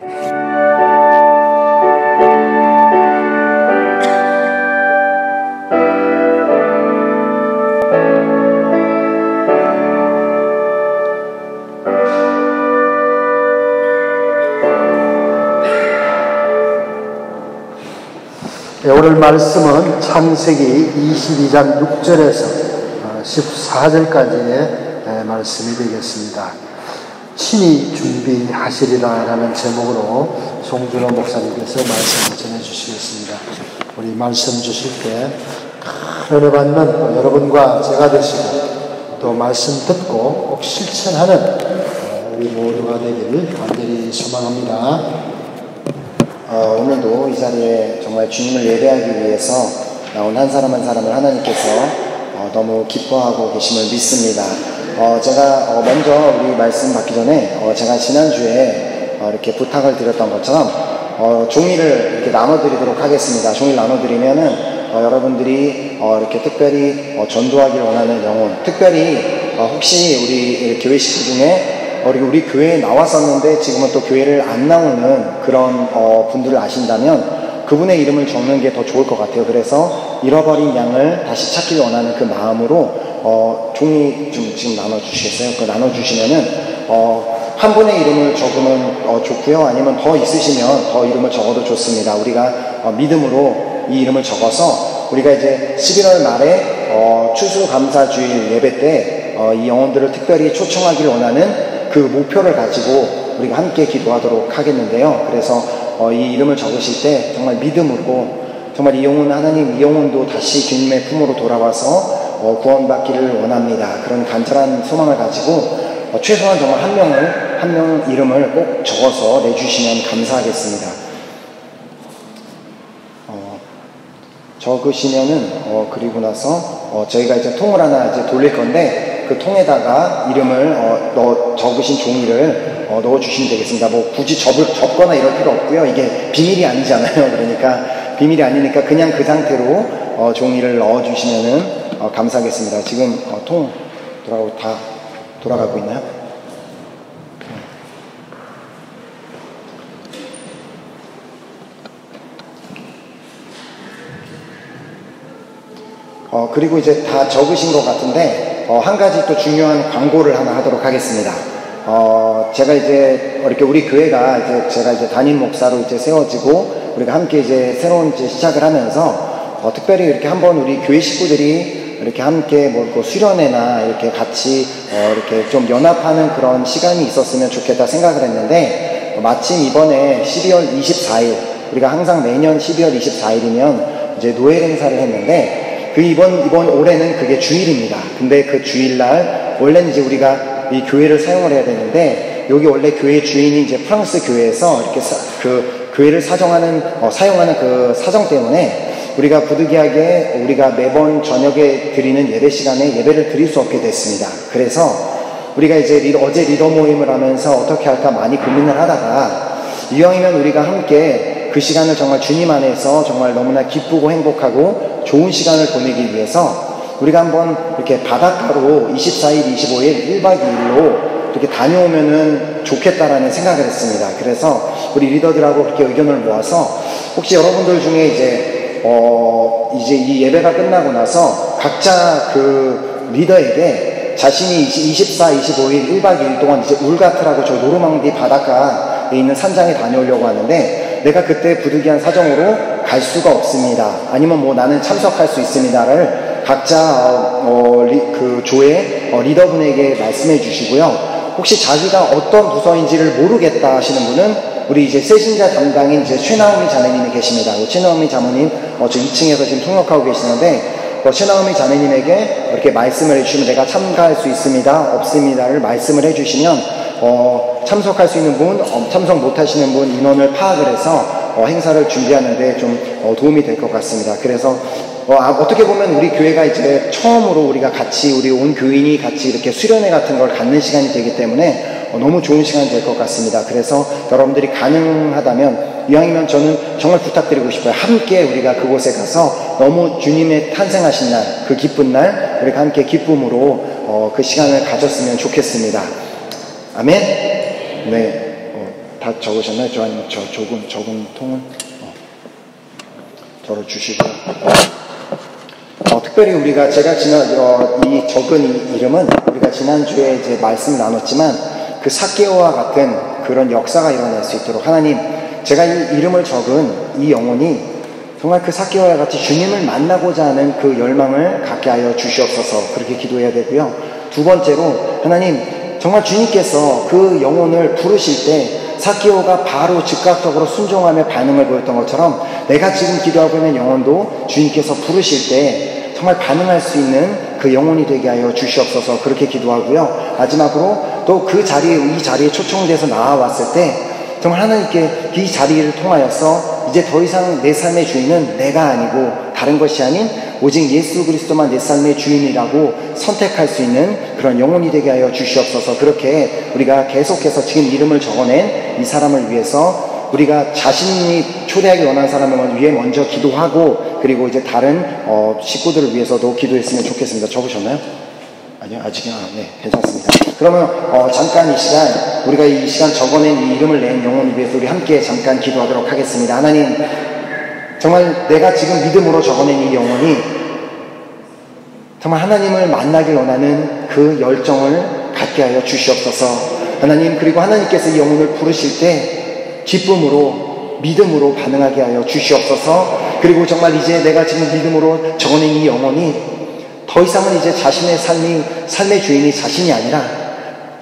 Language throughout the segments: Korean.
오늘 말씀은 창세기 22장 6절에서 14절까지의 말씀이 되겠습니다. 친히 준비하시리라 라는 제목으로 송준호 목사님께서 말씀을 전해주시겠습니다. 우리 말씀 주실 때 은혜 받는 여러분과 제가 되시고 또 말씀 듣고 꼭 실천하는 우리 모두가 되기를 간절히 소망합니다. 오늘도 이 자리에 정말 주님을 예배하기 위해서 나온 한 사람 한 사람을 하나님께서 너무 기뻐하고 계심을 믿습니다. 제가 먼저 우리 말씀 받기 전에 제가 지난주에 이렇게 부탁을 드렸던 것처럼 종이를 이렇게 나눠드리도록 하겠습니다. 종이를 나눠드리면은 여러분들이 이렇게 특별히 전도하기를 원하는 영혼, 특별히 혹시 우리 교회 식구 중에 우리 교회에 나왔었는데 지금은 또 교회를 안 나오는 그런 분들을 아신다면 그분의 이름을 적는 게 더 좋을 것 같아요. 그래서 잃어버린 양을 다시 찾기를 원하는 그 마음으로 종이 좀 지금 나눠주시겠어요? 그 나눠주시면은 한 분의 이름을 적으면 좋고요. 아니면 더 있으시면 더 이름을 적어도 좋습니다. 우리가 믿음으로 이 이름을 적어서 우리가 이제 11월 말에 추수감사주일 예배 때 이 영혼들을 특별히 초청하기를 원하는 그 목표를 가지고 우리가 함께 기도하도록 하겠는데요. 그래서 이 이름을 적으실 때 정말 믿음으로 정말 이 영혼 하나님 이 영혼도 다시 주님의 품으로 돌아와서 구원받기를 원합니다. 그런 간절한 소망을 가지고 최소한 정말 한 명 이름을 꼭 적어서 내주시면 감사하겠습니다. 적으시면은 그리고 나서 저희가 이제 통을 하나 이제 돌릴 건데 그 통에다가 이름을 적으신 종이를 넣어주시면 되겠습니다. 뭐 굳이 접거나 이럴 필요 없고요. 이게 비밀이 아니잖아요. 그러니까 비밀이 아니니까 그냥 그 상태로 종이를 넣어주시면은 감사하겠습니다. 지금 통 다 돌아가고 있나요? 그리고 이제 다 적으신 것 같은데 한 가지 또 중요한 광고를 하나 하도록 하겠습니다. 제가 이제 이렇게 우리 교회가 이제 제가 이제 담임 목사로 이제 세워지고 우리가 함께 이제 새로운 이제 시작을 하면서 특별히 이렇게 한번 우리 교회 식구들이 이렇게 함께 뭐 수련회나 이렇게 같이 이렇게 좀 연합하는 그런 시간이 있었으면 좋겠다 생각을 했는데 마침 이번에 12월 24일 우리가 항상 매년 12월 24일이면 이제 노엘 행사를 했는데 이번 올해는 그게 주일입니다. 근데 그 주일날, 원래는 이제 우리가 이 교회를 사용을 해야 되는데, 여기 원래 교회 주인이 이제 프랑스 교회에서 이렇게 그 교회를 사용하는 그 사정 때문에 우리가 부득이하게 우리가 매번 저녁에 드리는 예배 시간에 예배를 드릴 수 없게 됐습니다. 그래서 우리가 이제 어제 리더 모임을 하면서 어떻게 할까 많이 고민을 하다가 이왕이면 우리가 함께 그 시간을 정말 주님 안에서 정말 너무나 기쁘고 행복하고 좋은 시간을 보내기 위해서 우리가 한번 이렇게 바닷가로 24일, 25일, 1박 2일로 이렇게 다녀오면은 좋겠다라는 생각을 했습니다. 그래서 우리 리더들하고 그렇게 의견을 모아서 혹시 여러분들 중에 이제 이 예배가 끝나고 나서 각자 그 리더에게 자신이 24, 25일, 1박 2일 동안 이제 울가트라고 저 노르망디 바닷가에 있는 산장에 다녀오려고 하는데 내가 그때 부득이한 사정으로 갈 수가 없습니다. 아니면 뭐 나는 참석할 수 있습니다를 각자 그 조의 리더분에게 말씀해 주시고요. 혹시 자기가 어떤 부서인지를 모르겠다 하시는 분은 우리 이제 세신자 담당인 이제 최나오미 자매님이 계십니다. 최나오미 자매님 저 2층에서 지금 통역하고 계시는데 최나오미 자매님에게 이렇게 말씀을 해주시면 내가 참가할 수 있습니다, 없습니다를 말씀을 해주시면 참석할 수 있는 분, 참석 못하시는 분 인원을 파악을 해서 행사를 준비하는데 좀 도움이 될 것 같습니다. 그래서 어떻게 보면 우리 교회가 이제 처음으로 우리가 같이 우리 온 교인이 같이 이렇게 수련회 같은 걸 갖는 시간이 되기 때문에 너무 좋은 시간이 될 것 같습니다. 그래서 여러분들이 가능하다면 이왕이면 저는 정말 부탁드리고 싶어요. 함께 우리가 그곳에 가서 너무 주님의 탄생하신 날, 그 기쁜 날 우리가 함께 기쁨으로 그 시간을 가졌으면 좋겠습니다. 아멘? 네. 다 적으셨나요? 저 아니면 적은 통은? 저를 주시고요. 특별히 우리가 제가 이 적은 이름은 우리가 지난주에 이제 말씀을 나눴지만 그 삭개오와 같은 그런 역사가 일어날 수 있도록 하나님, 제가 이 이름을 적은 이 영혼이 정말 그 삭개오와 같이 주님을 만나고자 하는 그 열망을 갖게 하여 주시옵소서. 그렇게 기도해야 되고요. 두 번째로 하나님, 정말 주님께서 그 영혼을 부르실 때 삭개오가 바로 즉각적으로 순종하며 반응을 보였던 것처럼 내가 지금 기도하고 있는 영혼도 주님께서 부르실 때 정말 반응할 수 있는 그 영혼이 되게 하여 주시옵소서. 그렇게 기도하고요. 마지막으로 또 이 자리에 초청돼서 나와왔을 때 정말 하나님께 이 자리를 통하여서 이제 더 이상 내 삶의 주인은 내가 아니고 다른 것이 아닌 오직 예수 그리스도만 내 삶의 주인이라고 선택할 수 있는 그런 영혼이 되게 하여 주시옵소서. 그렇게 우리가 계속해서 지금 이름을 적어낸 이 사람을 위해서 우리가 자신이 초대하기 원하는 사람을 위해 먼저 기도하고, 그리고 이제 다른 식구들을 위해서도 기도했으면 좋겠습니다. 적으셨나요? 아니요, 아직은. 네, 괜찮습니다. 그러면 잠깐 이 시간, 우리가 이 시간 적어낸 이 이름을 낸 영혼을 위해서 우리 함께 잠깐 기도하도록 하겠습니다. 하나님, 정말 내가 지금 믿음으로 적어낸 이 영혼이 정말 하나님을 만나길 원하는 그 열정을 갖게 하여 주시옵소서. 하나님, 그리고 하나님께서 이 영혼을 부르실 때 기쁨으로, 믿음으로 반응하게 하여 주시옵소서. 그리고 정말 이제 내가 지금 믿음으로 적어낸 이 영혼이 더 이상은 이제 자신의 삶의 주인이 자신이 아니라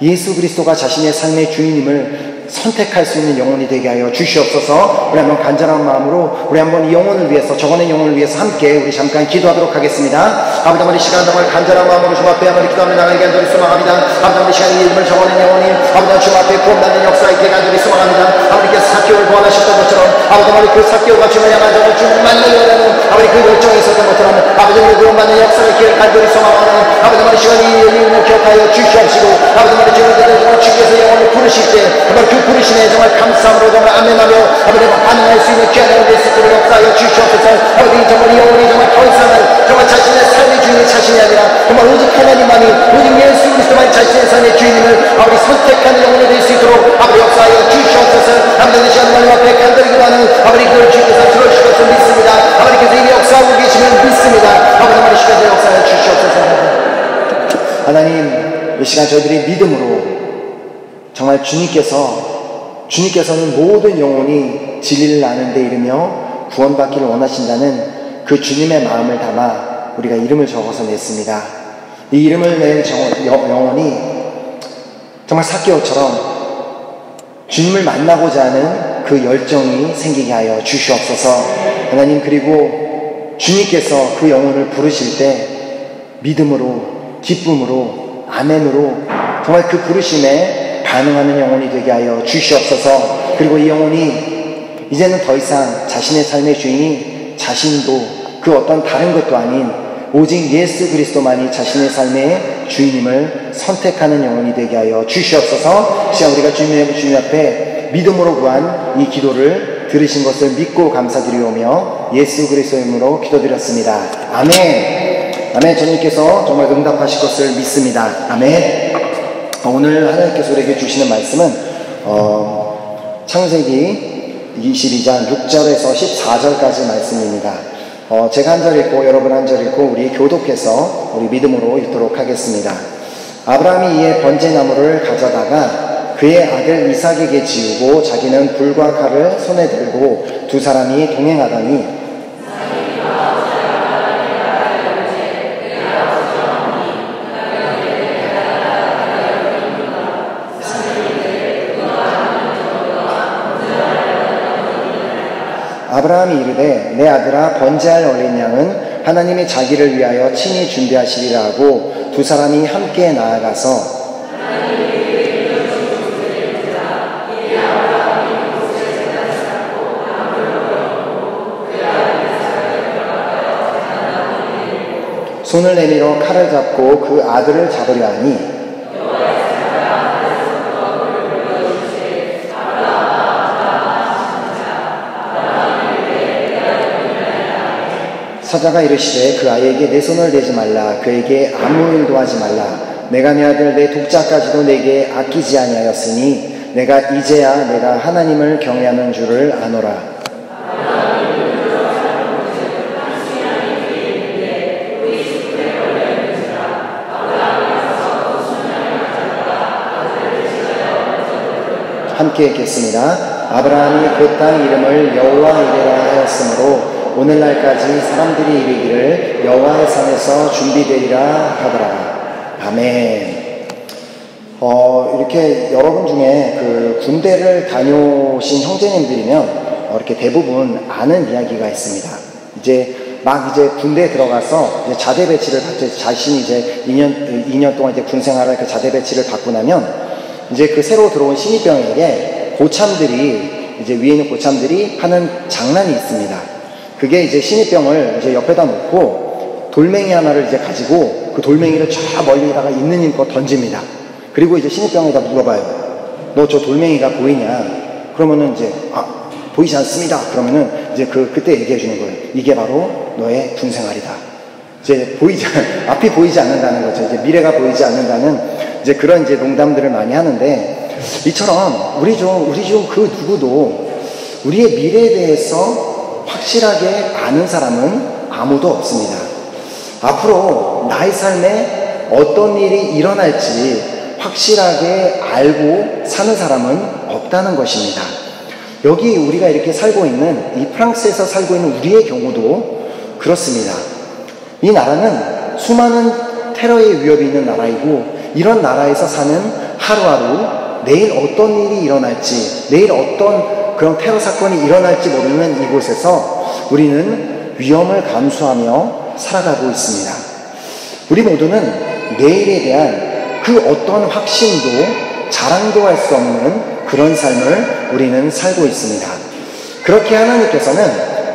예수 그리스도가 자신의 삶의 주인임을 선택할 수 있는 영혼이 되게 하여 주시옵소서. 우리 한번 간절한 마음으로 우리 한번 이 영혼을 위해서, 적어낸 영혼을 위해서 함께 우리 잠깐 기도하도록 하겠습니다. 아버지, 이 시간 정말 간절한 마음으로 주님 앞에 한번 기도합니다. 나에게 간절히 소망합니다. 아버지, 이 시간 이 이름을 적어낸 영혼이 아버지 주님 앞에 구원받는 역사 있게 간절히 소망합니다. 아버지께서 삭개오를 구원하셨던 것처럼 아버지 그 삭개오가 주님을 향한 정말 주님을 만나려는 아버지 그 열정이 있었던 것처럼 아버지 우리 구원받는 역사가 있기를 간절히 소망하는 아버지 이 시간 이 이름을 기억하여 주시옵시고, 아버지 주님께서 영혼을 부르실 때 그 부르심에 정말 감사함으로 정말 아멘하며 아버지 반응할 수 있는 귀한 영혼이 될 수 있도록 역사하여 주시옵소서. 아버지 정말 이 영혼이 정말 더 이상은 정말 자신의 삶의 주인이 자신이 아니라 정말 오직 하나님만이, 오직 예수 그리스도만이 자신의 삶의 주인임을 아버지 선택하는 영혼이 될 수 있도록 아버지 역사하여 주시옵소서. 아버지 이 시간 하나님 앞에 간절히 기도하는 아버지 그걸 주께서 들어주실 것을 믿습니다. 아버지께서 이미 역사하고 계시면 믿습니다. 아버지 이 시간에 역사하여 주시옵소서. 하나님, 이 시간 저희들이 믿음으로 정말 주님께서는 모든 영혼이 진리를 아는 데 이르며 구원받기를 원하신다는 그 주님의 마음을 담아 우리가 이름을 적어서 냈습니다. 이 이름을 낸 영혼이 정말 삭개오처럼 주님을 만나고자 하는 그 열정이 생기게 하여 주시옵소서. 하나님, 그리고 주님께서 그 영혼을 부르실 때 믿음으로, 기쁨으로, 아멘으로 정말 그 부르심에 반응하는 영혼이 되게 하여 주시옵소서. 그리고 이 영혼이 이제는 더 이상 자신의 삶의 주인이 자신도 그 어떤 다른 것도 아닌 오직 예수 그리스도만이 자신의 삶의 주인임을 선택하는 영혼이 되게 하여 주시옵소서. 시간 우리가 주님 앞에 믿음으로 구한 이 기도를 들으신 것을 믿고 감사드리오며 예수 그리스도의 이름으로 기도드렸습니다. 아멘. 아멘. 주님께서 정말 응답하실 것을 믿습니다. 아멘. 오늘 하나님께서 우리에게 주시는 말씀은 창세기 22장 6절에서 14절까지 말씀입니다. 제가 한 절 읽고 여러분 한 절 읽고 우리 교독해서 우리 믿음으로 읽도록 하겠습니다. 아브라함이 이에 번제나무를 가져다가 그의 아들 이삭에게 지우고 자기는 불과 칼을 손에 들고 두 사람이 동행하더니 아브라함이 이르되 내 아들아 번제할 어린 양은 하나님이 자기를 위하여 친히 준비하시리라 하고 두 사람이 함께 나아가서 손을 내밀어 칼을 잡고 그 아들을 잡으려 하니 사자가 이르시되 그 아이에게 내 손을 대지 말라. 그에게 아무 일도 하지 말라. 내가 내 아들 내 독자까지도 내게 아끼지 아니하였으니 내가 이제야 내가 하나님을 경외하는 줄을 아노라. 함께 읽겠습니다. 아브라함이 그 땅 이름을 여호와 이레라 하였으므로 오늘날까지 사람들이 이르기를 여호와의 산에서 준비되리라 하더라. 아멘. 이렇게 여러분 중에 그 군대를 다녀오신 형제님들이면 이렇게 대부분 아는 이야기가 있습니다. 이제 군대에 들어가서 이제 자대 배치를 받죠. 자신이 이제 2년 동안 이제 군 생활을 그 자대 배치를 받고 나면 이제 그 새로 들어온 신입병에게 이제 위에 있는 고참들이 하는 장난이 있습니다. 그게 이제 신입병을 이제 옆에다 놓고 돌멩이 하나를 이제 가지고 그 돌멩이를 저 멀리다가 있는 힘껏 던집니다. 그리고 이제 신입병에다 물어봐요. 너 저 돌멩이가 보이냐? 그러면은 이제 보이지 않습니다. 그러면은 이제 그때 얘기해 주는 거예요. 이게 바로 너의 군 생활이다. 이제 앞이 보이지 않는다는 거죠. 이제 미래가 보이지 않는다는 이제 그런 이제 농담들을 많이 하는데, 이처럼 우리 중 그 누구도 우리의 미래에 대해서 확실하게 아는 사람은 아무도 없습니다. 앞으로 나의 삶에 어떤 일이 일어날지 확실하게 알고 사는 사람은 없다는 것입니다. 여기 우리가 이렇게 살고 있는 이 프랑스에서 살고 있는 우리의 경우도 그렇습니다. 이 나라는 수많은 테러의 위협이 있는 나라이고, 이런 나라에서 사는 하루하루 내일 어떤 일이 일어날지, 내일 어떤 그런 테러 사건이 일어날지 모르는 이곳에서 우리는 위험을 감수하며 살아가고 있습니다. 우리 모두는 내일에 대한 그 어떤 확신도 자랑도 할 수 없는 그런 삶을 우리는 살고 있습니다. 그렇게 하나님께서는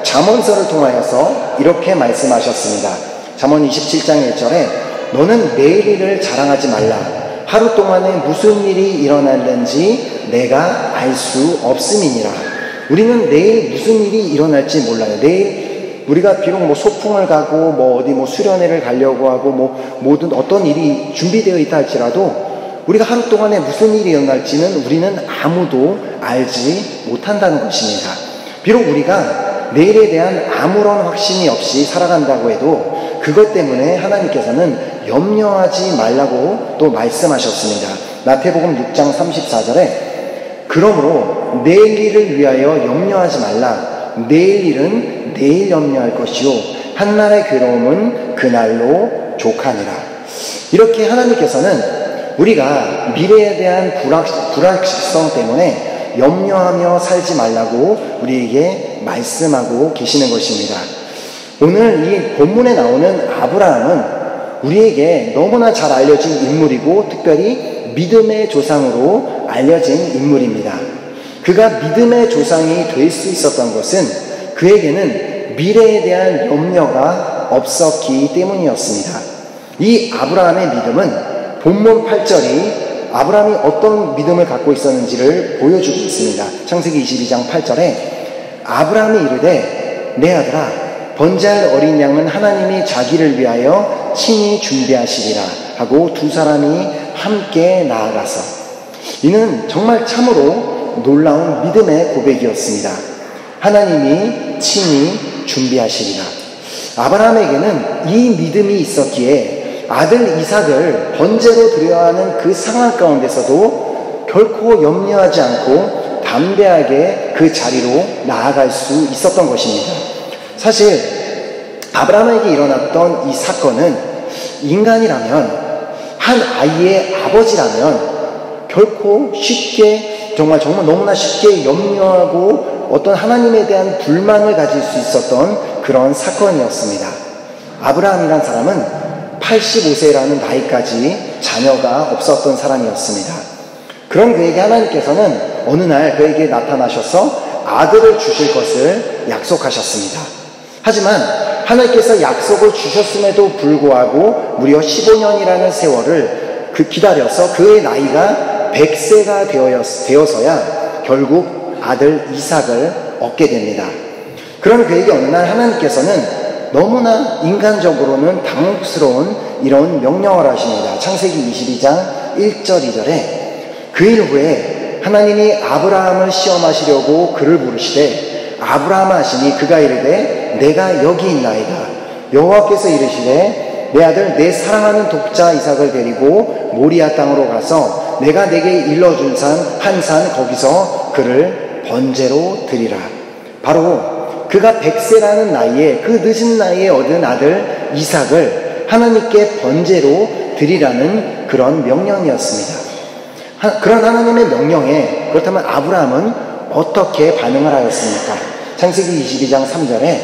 잠언서를 통하여서 이렇게 말씀하셨습니다. 잠언 27장 1절에 너는 내일 일을 자랑하지 말라. 하루 동안에 무슨 일이 일어날는지 내가 알 수 없음이니라. 우리는 내일 무슨 일이 일어날지 몰라요. 내일 우리가 비록 소풍을 가고 어디 수련회를 가려고 하고 모든 어떤 일이 준비되어 있다 할지라도 우리가 하루 동안에 무슨 일이 일어날지는 우리는 아무도 알지 못한다는 것입니다. 비록 우리가 내일에 대한 아무런 확신이 없이 살아간다고 해도 그것 때문에 하나님께서는 염려하지 말라고 또 말씀하셨습니다. 마태복음 6장 34절에 그러므로 내일 일을 위하여 염려하지 말라. 내일 일은 내일 염려할 것이요 한날의 괴로움은 그날로 족하니라. 이렇게 하나님께서는 우리가 미래에 대한 불확실성 때문에 염려하며 살지 말라고 우리에게 말씀하고 계시는 것입니다. 오늘 이 본문에 나오는 아브라함은 우리에게 너무나 잘 알려진 인물이고 특별히 믿음의 조상으로 알려진 인물입니다. 그가 믿음의 조상이 될 수 있었던 것은 그에게는 미래에 대한 염려가 없었기 때문이었습니다. 이 아브라함의 믿음은 본문 8절이 아브라함이 어떤 믿음을 갖고 있었는지를 보여주고 있습니다. 창세기 22장 8절에 아브라함이 이르되 내 아들아 번제할 어린 양은 하나님이 자기를 위하여 친히 준비하시리라 하고 두 사람이 함께 나아가서, 이는 정말 참으로 놀라운 믿음의 고백이었습니다. 하나님이 친히 준비하시리라. 아브라함에게는 이 믿음이 있었기에 아들 이삭을 번제로 드려야 하는 그 상황 가운데서도 결코 염려하지 않고 담대하게 그 자리로 나아갈 수 있었던 것입니다. 사실 아브라함에게 일어났던 이 사건은 인간이라면, 한 아이의 아버지라면 결코 쉽게 정말 너무나 쉽게 염려하고 어떤 하나님에 대한 불만을 가질 수 있었던 그런 사건이었습니다. 아브라함이란 사람은 85세라는 나이까지 자녀가 없었던 사람이었습니다. 그런 그에게 하나님께서는 어느 날 그에게 나타나셔서 아들을 주실 것을 약속하셨습니다. 하지만 하나님께서 약속을 주셨음에도 불구하고 무려 15년이라는 세월을 기다려서 그의 나이가 100세가 되어서야 결국 아들 이삭을 얻게 됩니다. 그런 그에게 어느 날 하나님께서는 너무나 인간적으로는 당혹스러운 이런 명령을 하십니다. 창세기 22장 1절 2절에 그 일 후에 하나님이 아브라함을 시험하시려고 그를 부르시되 아브라함아 하시니 그가 이르되 내가 여기 있나이다. 여호와께서 이르시되 내 아들 내 사랑하는 독자 이삭을 데리고 모리아 땅으로 가서 내가 내게 일러준 한 산 거기서 그를 번제로 드리라. 바로 그가 100세라는 나이에 그 늦은 나이에 얻은 아들 이삭을 하나님께 번제로 드리라는 그런 명령이었습니다. 그런 하나님의 명령에 그렇다면 아브라함은 어떻게 반응을 하였습니까? 창세기 22장 3절에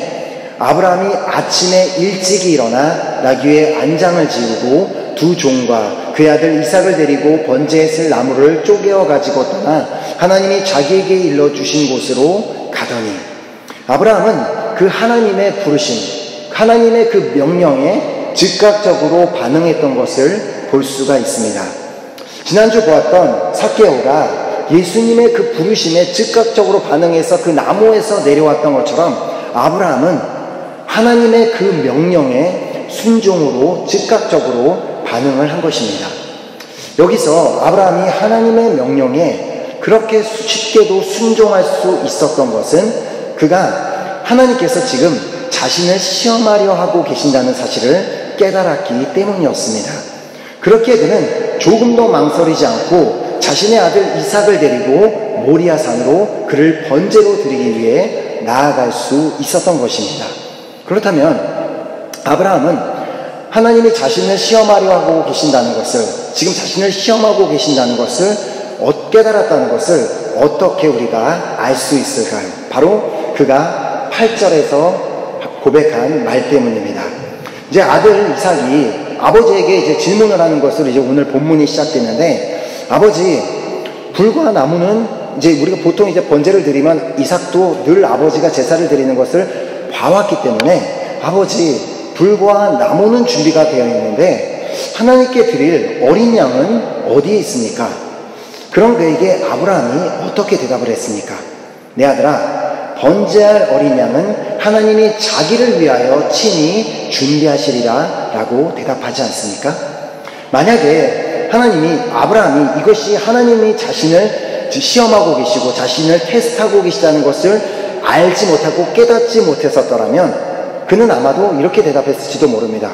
아브라함이 아침에 일찍이 일어나 나귀에 안장을 지우고 두 종과 그의 아들 이삭을 데리고 번제에 쓸 나무를 쪼개어 가지고 떠나 하나님이 자기에게 일러주신 곳으로 가더니 아브라함은 그 하나님의 부르심, 하나님의 그 명령에 즉각적으로 반응했던 것을 볼 수가 있습니다. 지난주 보았던 삭개오가 예수님의 그 부르심에 즉각적으로 반응해서 그 나무에서 내려왔던 것처럼 아브라함은 하나님의 그 명령에 순종으로 즉각적으로 반응을 한 것입니다. 여기서 아브라함이 하나님의 명령에 그렇게 쉽게도 순종할 수 있었던 것은 그가 하나님께서 지금 자신을 시험하려 하고 계신다는 사실을 깨달았기 때문이었습니다. 그렇게 그는 조금도 망설이지 않고 자신의 아들 이삭을 데리고 모리아 산으로 그를 번제로 드리기 위해 나아갈 수 있었던 것입니다. 그렇다면 아브라함은 하나님이 자신을 시험하려 하고 계신다는 것을, 지금 자신을 시험하고 계신다는 것을 깨달았다는 것을 어떻게 우리가 알 수 있을까요? 바로 그가 8절에서 고백한 말 때문입니다. 이제 아들 이삭이 아버지에게 이제 질문을 하는 것으로 이제 오늘 본문이 시작되는데, 아버지, 불과 나무는 이제 우리가 보통 이제 번제를 드리면 이삭도 늘 아버지가 제사를 드리는 것을 봐왔기 때문에 아버지, 불과 나무는 준비가 되어 있는데 하나님께 드릴 어린 양은 어디에 있습니까? 그런 그에게 아브라함이 어떻게 대답을 했습니까? 내 아들아, 번제할 어린 양은 하나님이 자기를 위하여 친히 준비하시리라 라고 대답하지 않습니까? 만약에 하나님이, 아브라함이 이것이 하나님이 자신을 시험하고 계시고 자신을 테스트하고 계시다는 것을 알지 못하고 깨닫지 못했었더라면 그는 아마도 이렇게 대답했을지도 모릅니다.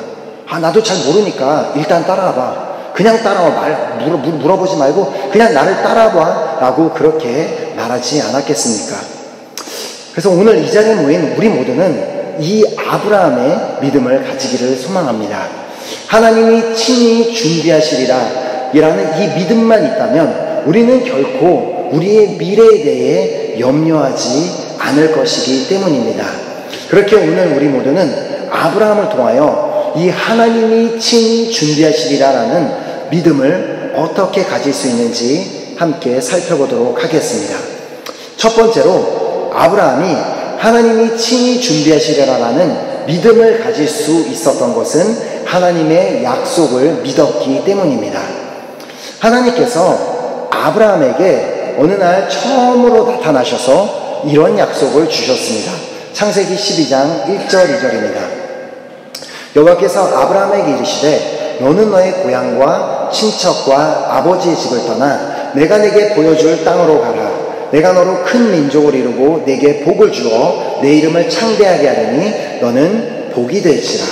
나도 잘 모르니까 일단 따라와봐. 그냥 따라와. 물어보지 말고 그냥 나를 따라와 라고 그렇게 말하지 않았겠습니까? 그래서 오늘 이 자리에 모인 우리 모두는 이 아브라함의 믿음을 가지기를 소망합니다. 하나님이 친히 준비하시리라 이라는 이 믿음만 있다면 우리는 결코 우리의 미래에 대해 염려하지 않을 것이기 때문입니다. 그렇게 오늘 우리 모두는 아브라함을 통하여 이 하나님이 친히 준비하시리라라는 믿음을 어떻게 가질 수 있는지 함께 살펴보도록 하겠습니다. 첫 번째로 아브라함이 하나님이 친히 준비하시리라라는 믿음을 가질 수 있었던 것은 하나님의 약속을 믿었기 때문입니다. 하나님께서 아브라함에게 어느 날 처음으로 나타나셔서 이런 약속을 주셨습니다. 창세기 12장 1절 2절입니다. 여호와께서 아브라함에게 이르시되 너는 너의 고향과 친척과 아버지의 집을 떠나 내가 내게 보여줄 땅으로 가라. 내가 너로 큰 민족을 이루고 내게 복을 주어 내 이름을 창대하게 하리니 너는 복이 될지라.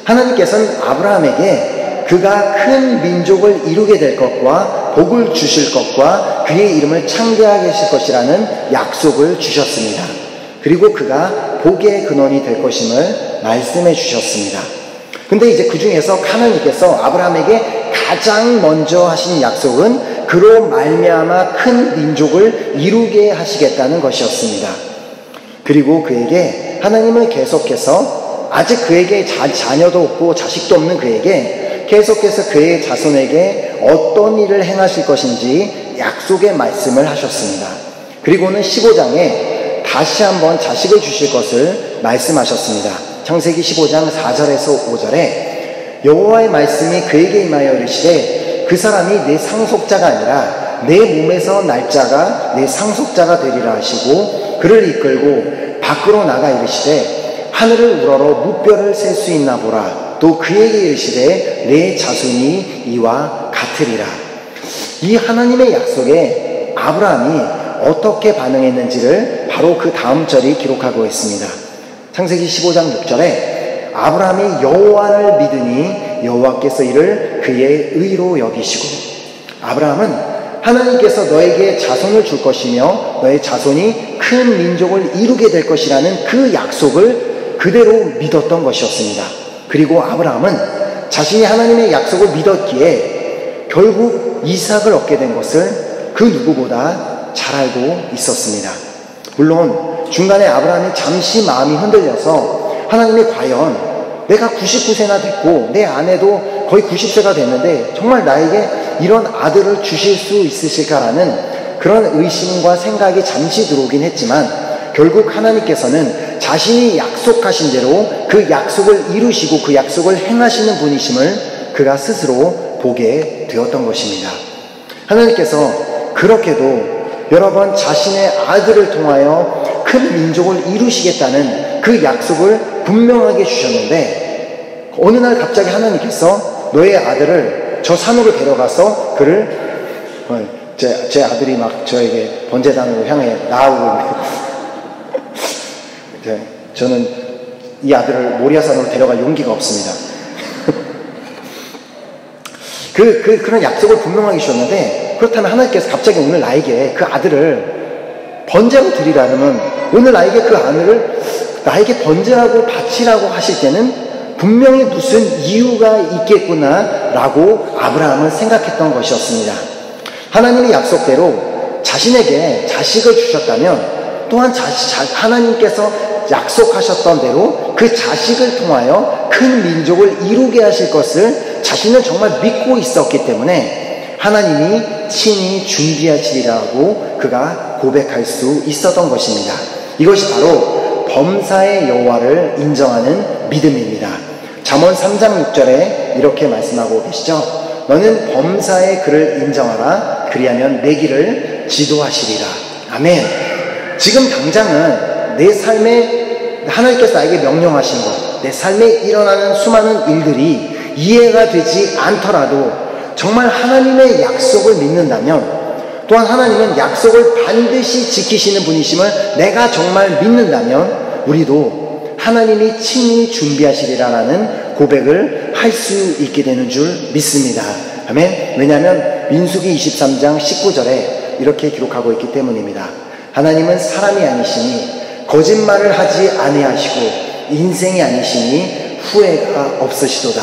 하나님께서는 아브라함에게 그가 큰 민족을 이루게 될 것과 복을 주실 것과 그의 이름을 창대하게 하실 것이라는 약속을 주셨습니다. 그리고 그가 복의 근원이 될 것임을 말씀해 주셨습니다. 근데 이제 그 중에서 하나님께서 아브라함에게 가장 먼저 하신 약속은 그로 말미암아 큰 민족을 이루게 하시겠다는 것이었습니다. 그리고 그에게 하나님은 계속해서 아직 그에게 자녀도 없고 자식도 없는 그에게 계속해서 그의 자손에게 어떤 일을 행하실 것인지 약속의 말씀을 하셨습니다. 그리고는 15장에 다시 한번 자식을 주실 것을 말씀하셨습니다. 창세기 15장 4절에서 5절에 여호와의 말씀이 그에게 임하여 이르시되 그 사람이 내 상속자가 아니라 내 몸에서 날 자가 내 상속자가 되리라 하시고 그를 이끌고 밖으로 나가 이르시되 하늘을 우러러 무뼈를 셀 수 있나 보라. 또 그에게 이르시되 내 자손이 이와 같으리라. 이 하나님의 약속에 아브라함이 어떻게 반응했는지를 바로 그 다음 절이 기록하고 있습니다. 창세기 15장 6절에 아브라함이 여호와를 믿으니 여호와께서 이를 그의 의로 여기시고, 아브라함은 하나님께서 너에게 자손을 줄 것이며 너의 자손이 큰 민족을 이루게 될 것이라는 그 약속을 그대로 믿었던 것이었습니다. 그리고 아브라함은 자신이 하나님의 약속을 믿었기에 결국 이삭을 얻게 된 것을 그 누구보다 잘 알고 있었습니다. 물론 중간에 아브라함이 잠시 마음이 흔들려서 하나님이 과연 내가 99세나 됐고 내 아내도 거의 90세가 됐는데 정말 나에게 이런 아들을 주실 수 있으실까라는 그런 의심과 생각이 잠시 들어오긴 했지만, 결국 하나님께서는 자신이 약속하신 대로 그 약속을 이루시고 그 약속을 행하시는 분이심을 그가 스스로 보게 되었던 것입니다. 하나님께서 그렇게도 여러 번 자신의 아들을 통하여 큰 민족을 이루시겠다는 그 약속을 분명하게 주셨는데, 어느 날 갑자기 하나님께서 너의 아들을 저 산으로 데려가서 그를 제 아들이 막 저에게 번제단으로 향해 나아오고 있는데 저는 이 아들을 모리아산으로 데려갈 용기가 없습니다. 그런 약속을 분명하게 주셨는데, 그렇다면 하나님께서 갑자기 오늘 나에게 그 아들을 번제로 드리라면, 오늘 나에게 그 아들을 나에게 번제라고 바치라고 하실 때는 분명히 무슨 이유가 있겠구나라고 아브라함은 생각했던 것이었습니다. 하나님의 약속대로 자신에게 자식을 주셨다면 또한 하나님께서 약속하셨던 대로 그 자식을 통하여 큰 민족을 이루게 하실 것을 자신은 정말 믿고 있었기 때문에 하나님이 친히 준비하시리라고 그가 고백할 수 있었던 것입니다. 이것이 바로 범사의 여호와를 인정하는 믿음입니다. 잠언 3장 6절에 이렇게 말씀하고 계시죠. 너는 범사의 그를 인정하라. 그리하면 내 길을 지도하시리라. 아멘. 지금 당장은 내 삶에 하나님께서 나에게 명령하신 것, 내 삶에 일어나는 수많은 일들이 이해가 되지 않더라도 정말 하나님의 약속을 믿는다면, 또한 하나님은 약속을 반드시 지키시는 분이심을 내가 정말 믿는다면 우리도 하나님이 친히 준비하시리라라는 고백을 할 수 있게 되는 줄 믿습니다. 아멘. 왜냐하면 민수기 23장 19절에 이렇게 기록하고 있기 때문입니다. 하나님은 사람이 아니시니 거짓말을 하지 아니하시고 인생이 아니시니 후회가 없으시도다.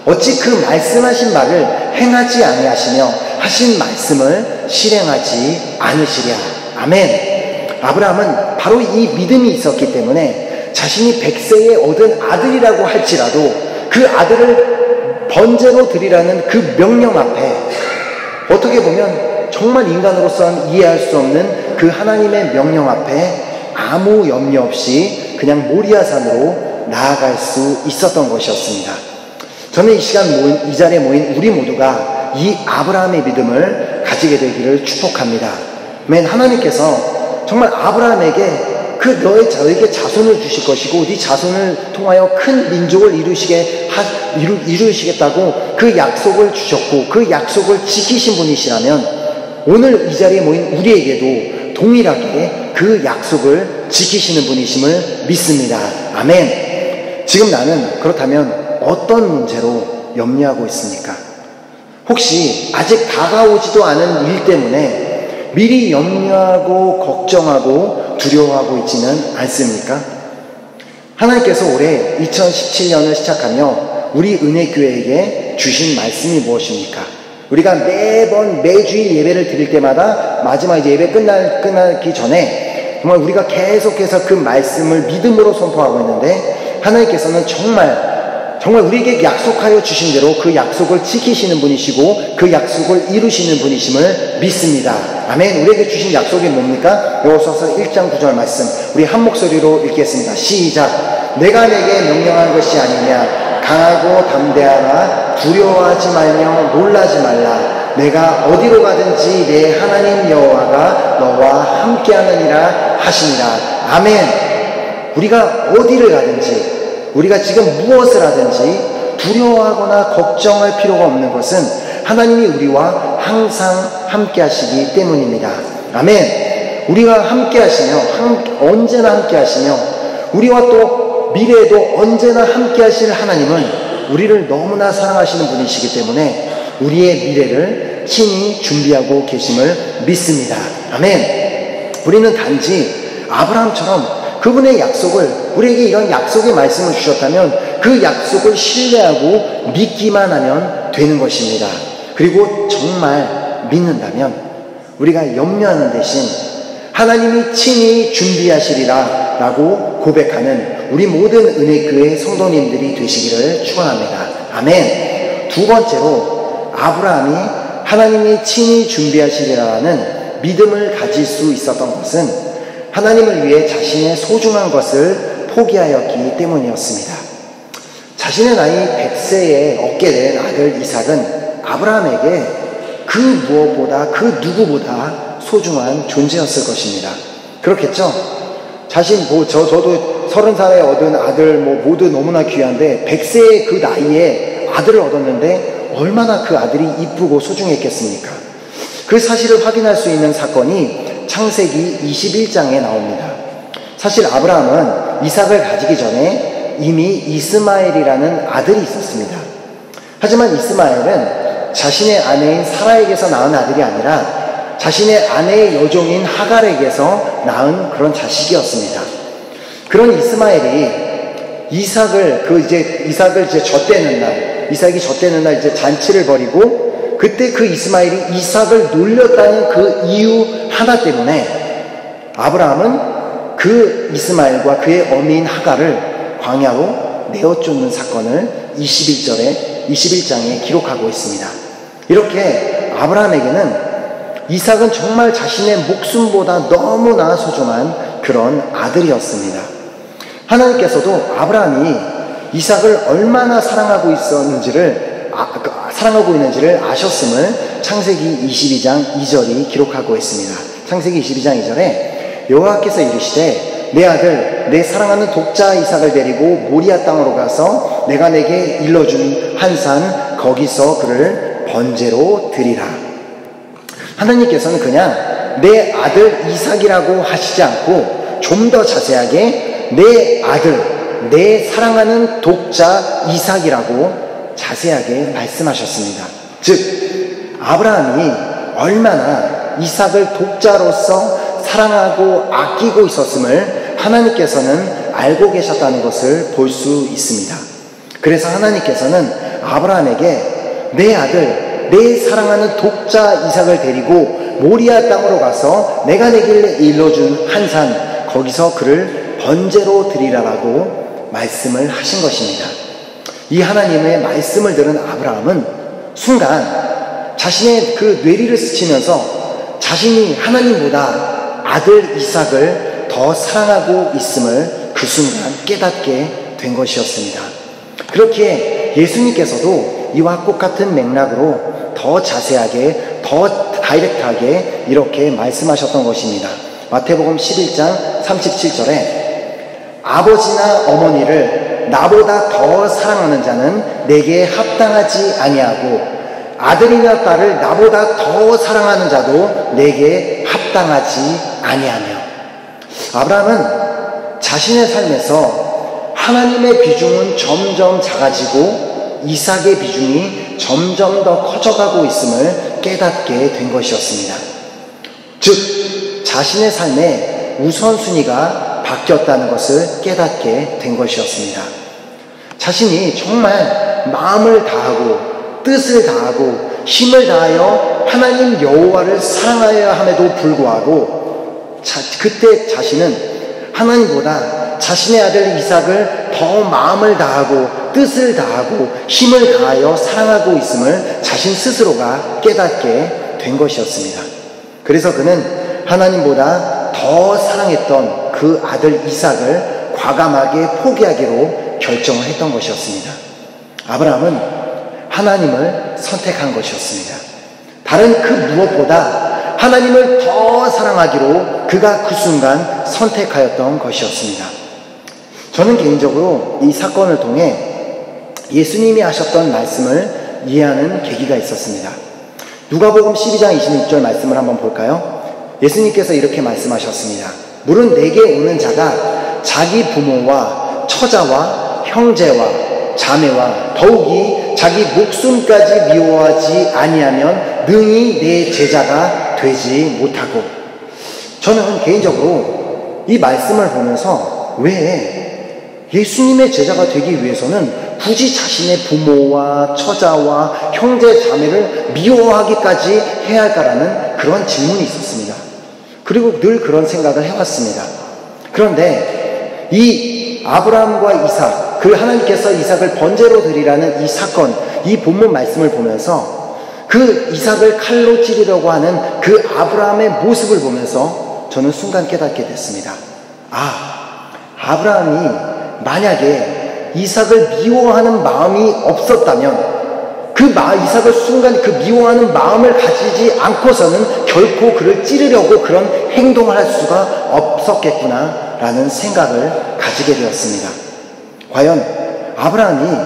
어찌 그 말씀하신 말을 행하지 아니하시며 하신 말씀을 실행하지 않으시랴. 아멘. 아브라함은 바로 이 믿음이 있었기 때문에 자신이 100세에 얻은 아들이라고 할지라도 그 아들을 번제로 드리라는 그 명령 앞에 어떻게 보면 정말 인간으로서는 이해할 수 없는 그 하나님의 명령 앞에 아무 염려 없이 그냥 모리아산으로 나아갈 수 있었던 것이었습니다. 저는 이 시간 이 자리에 모인 우리 모두가 이 아브라함의 믿음을 가지게 되기를 축복합니다. 맨 하나님께서 정말 아브라함에게 너에게 자손을 주실 것이고 네 자손을 통하여 큰 민족을 이루시겠다고 그 약속을 주셨고 그 약속을 지키신 분이시라면 오늘 이 자리에 모인 우리에게도 동일하게 그 약속을 지키시는 분이심을 믿습니다. 아멘. 지금 나는 그렇다면 어떤 문제로 염려하고 있습니까? 혹시 아직 다가오지도 않은 일 때문에 미리 염려하고 걱정하고 두려워하고 있지는 않습니까? 하나님께서 올해 2017년을 시작하며 우리 은혜교회에게 주신 말씀이 무엇입니까? 우리가 매주일 예배를 드릴 때마다 마지막 이제 예배 끝나기 전에 정말 우리가 계속해서 그 말씀을 믿음으로 선포하고 있는데 하나님께서는 정말 우리에게 약속하여 주신 대로 그 약속을 지키시는 분이시고 그 약속을 이루시는 분이심을 믿습니다. 아멘. 우리에게 주신 약속이 뭡니까? 여호수아서 1장 9절 말씀 우리 한 목소리로 읽겠습니다. 시작. 내가 내게 명령한 것이 아니냐. 강하고 담대하라. 두려워하지 말며 놀라지 말라. 내가 어디로 가든지 내 하나님 여호와가 너와 함께하느니라 하시니라. 아멘. 우리가 어디를 가든지 우리가 지금 무엇을 하든지 두려워하거나 걱정할 필요가 없는 것은 하나님이 우리와 항상 함께 하시기 때문입니다. 아멘. 우리가 함께 하시며 언제나 함께 하시며 우리와 또 미래에도 언제나 함께 하실 하나님은 우리를 너무나 사랑하시는 분이시기 때문에 우리의 미래를 친히 준비하고 계심을 믿습니다. 아멘. 우리는 단지 아브라함처럼 그분의 약속을, 우리에게 이런 약속의 말씀을 주셨다면 그 약속을 신뢰하고 믿기만 하면 되는 것입니다. 그리고 정말 믿는다면 우리가 염려하는 대신 하나님이 친히 준비하시리라 라고 고백하는 우리 모든 은혜교회 성도님들이 되시기를 축원합니다. 아멘. 두 번째로 아브라함이 하나님이 친히 준비하시리라는 믿음을 가질 수 있었던 것은 하나님을 위해 자신의 소중한 것을 포기하였기 때문이었습니다. 자신의 나이 100세에 얻게 된 아들 이삭은 아브라함에게 그 무엇보다 그 누구보다 소중한 존재였을 것입니다. 그렇겠죠? 저도 30살에 얻은 아들 모두 너무나 귀한데 100세의 그 나이에 아들을 얻었는데 얼마나 그 아들이 이쁘고 소중했겠습니까? 그 사실을 확인할 수 있는 사건이 창세기 21장에 나옵니다. 사실 아브라함은 이삭을 가지기 전에 이미 이스마엘이라는 아들이 있었습니다. 하지만 이스마엘은 자신의 아내인 사라에게서 낳은 아들이 아니라 자신의 아내의 여종인 하갈에게서 낳은 그런 자식이었습니다. 그런 이스마엘이 이삭을 젖대는 날 이제 잔치를 벌이고 그때 그 이스마엘이 이삭을 놀렸다는 그 이유 하나 때문에 아브라함은 그 이스마엘과 그의 어미인 하갈을 광야로 내어쫓는 사건을 21장에 기록하고 있습니다. 이렇게 아브라함에게는 이삭은 정말 자신의 목숨보다 너무나 소중한 그런 아들이었습니다. 하나님께서도 아브라함이 이삭을 얼마나 사랑하고 있는지를 아셨음을 창세기 22장 2절이 기록하고 있습니다. 창세기 22장 2절에 여호와께서 이르시되 내 아들 내 사랑하는 독자 이삭을 데리고 모리아 땅으로 가서 내가 내게 일러준 한 산 거기서 그를 번제로 드리라. 하나님께서는 그냥 내 아들 이삭이라고 하시지 않고 좀 더 자세하게 내 아들 내 사랑하는 독자 이삭이라고 자세하게 말씀하셨습니다. 즉 아브라함이 얼마나 이삭을 독자로서 사랑하고 아끼고 있었음을 하나님께서는 알고 계셨다는 것을 볼 수 있습니다. 그래서 하나님께서는 아브라함에게 내 아들 내 사랑하는 독자 이삭을 데리고 모리아 땅으로 가서 내가 내게 일러준 한 산 거기서 그를 번제로 드리라라고 말씀을 하신 것입니다. 이 하나님의 말씀을 들은 아브라함은 순간 자신의 그 뇌리를 스치면서 자신이 하나님보다 아들 이삭을 더 사랑하고 있음을 그 순간 깨닫게 된 것이었습니다. 그렇게 예수님께서도 이와 똑같은 맥락으로 더 자세하게 더 다이렉트하게 이렇게 말씀하셨던 것입니다. 마태복음 11장 37절에 아버지나 어머니를 나보다 더 사랑하는 자는 내게 합당하지 아니하고 아들이나 딸을 나보다 더 사랑하는 자도 내게 합당하지 아니하며. 아브라함은 자신의 삶에서 하나님의 비중은 점점 작아지고 이삭의 비중이 점점 더 커져가고 있음을 깨닫게 된 것이었습니다. 즉 자신의 삶의 우선순위가 바뀌었다는 것을 깨닫게 된 것이었습니다. 자신이 정말 마음을 다하고 뜻을 다하고 힘을 다하여 하나님 여호와를 사랑하여야 함에도 불구하고 그때 자신은 하나님보다 자신의 아들 이삭을 더 마음을 다하고 뜻을 다하고 힘을 다하여 사랑하고 있음을 자신 스스로가 깨닫게 된 것이었습니다. 그래서 그는 하나님보다 더 사랑했던 그 아들 이삭을 과감하게 포기하기로 결정을 했던 것이었습니다. 아브라함은 하나님을 선택한 것이었습니다. 다른 그 무엇보다 하나님을 더 사랑하기로 그가 그 순간 선택하였던 것이었습니다. 저는 개인적으로 이 사건을 통해 예수님이 하셨던 말씀을 이해하는 계기가 있었습니다. 누가복음 12장 26절 말씀을 한번 볼까요? 예수님께서 이렇게 말씀하셨습니다. 물은 내게 오는 자가 자기 부모와 처자와 형제와 자매와 더욱이 자기 목숨까지 미워하지 아니하면 능히 내 제자가 되지 못하고. 저는 개인적으로 이 말씀을 보면서 왜 예수님의 제자가 되기 위해서는 굳이 자신의 부모와 처자와 형제 자매를 미워하기까지 해야 할까라는 그런 질문이 있었습니다. 그리고 늘 그런 생각을 해왔습니다. 그런데 이 아브라함과 이삭, 그 하나님께서 이삭을 번제로 드리라는 이 사건, 이 본문 말씀을 보면서 그 이삭을 칼로 찌르려고 하는 그 아브라함의 모습을 보면서 저는 순간 깨닫게 됐습니다. 아브라함이 만약에 이삭을 미워하는 마음이 없었다면 이삭을 순간 그 미워하는 마음을 가지지 않고서는 결코 그를 찌르려고 그런 행동을 할 수가 없었겠구나라는 생각을 가지게 되었습니다. 과연 아브라함이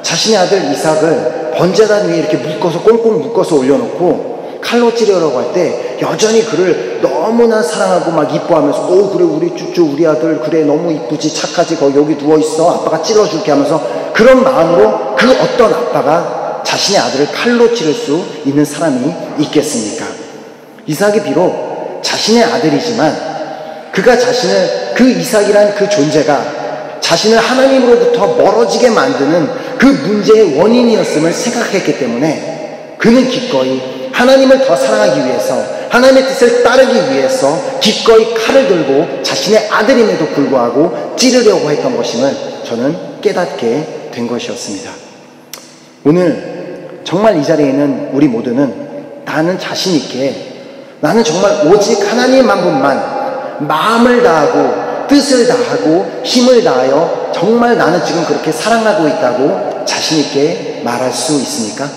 자신의 아들 이삭을 번제단 위에 이렇게 묶어서 꽁꽁 묶어서 올려놓고 칼로 찌르려고 할 때 여전히 그를 너무나 사랑하고 막 이뻐하면서 그래 우리 쭈쭈 우리 아들 그래 너무 이쁘지 착하지 거기 여기 누워있어 아빠가 찔러줄게 하면서 그런 마음으로 그 어떤 아빠가 자신의 아들을 칼로 찌를 수 있는 사람이 있겠습니까? 이삭이 비록 자신의 아들이지만 그가 그 이삭이란 그 존재가 자신을 하나님으로부터 멀어지게 만드는 그 문제의 원인이었음을 생각했기 때문에 그는 기꺼이 하나님을 더 사랑하기 위해서 하나님의 뜻을 따르기 위해서 기꺼이 칼을 들고 자신의 아들임에도 불구하고 찌르려고 했던 것임을 저는 깨닫게 된 것이었습니다. 오늘 정말 이 자리에 있는 우리 모두는 나는 자신 있게 나는 정말 오직 하나님 한 분만 마음을 다하고 뜻을 다하고 힘을 다하여 정말 나는 지금 그렇게 사랑하고 있다고 자신 있게 말할 수 있습니까?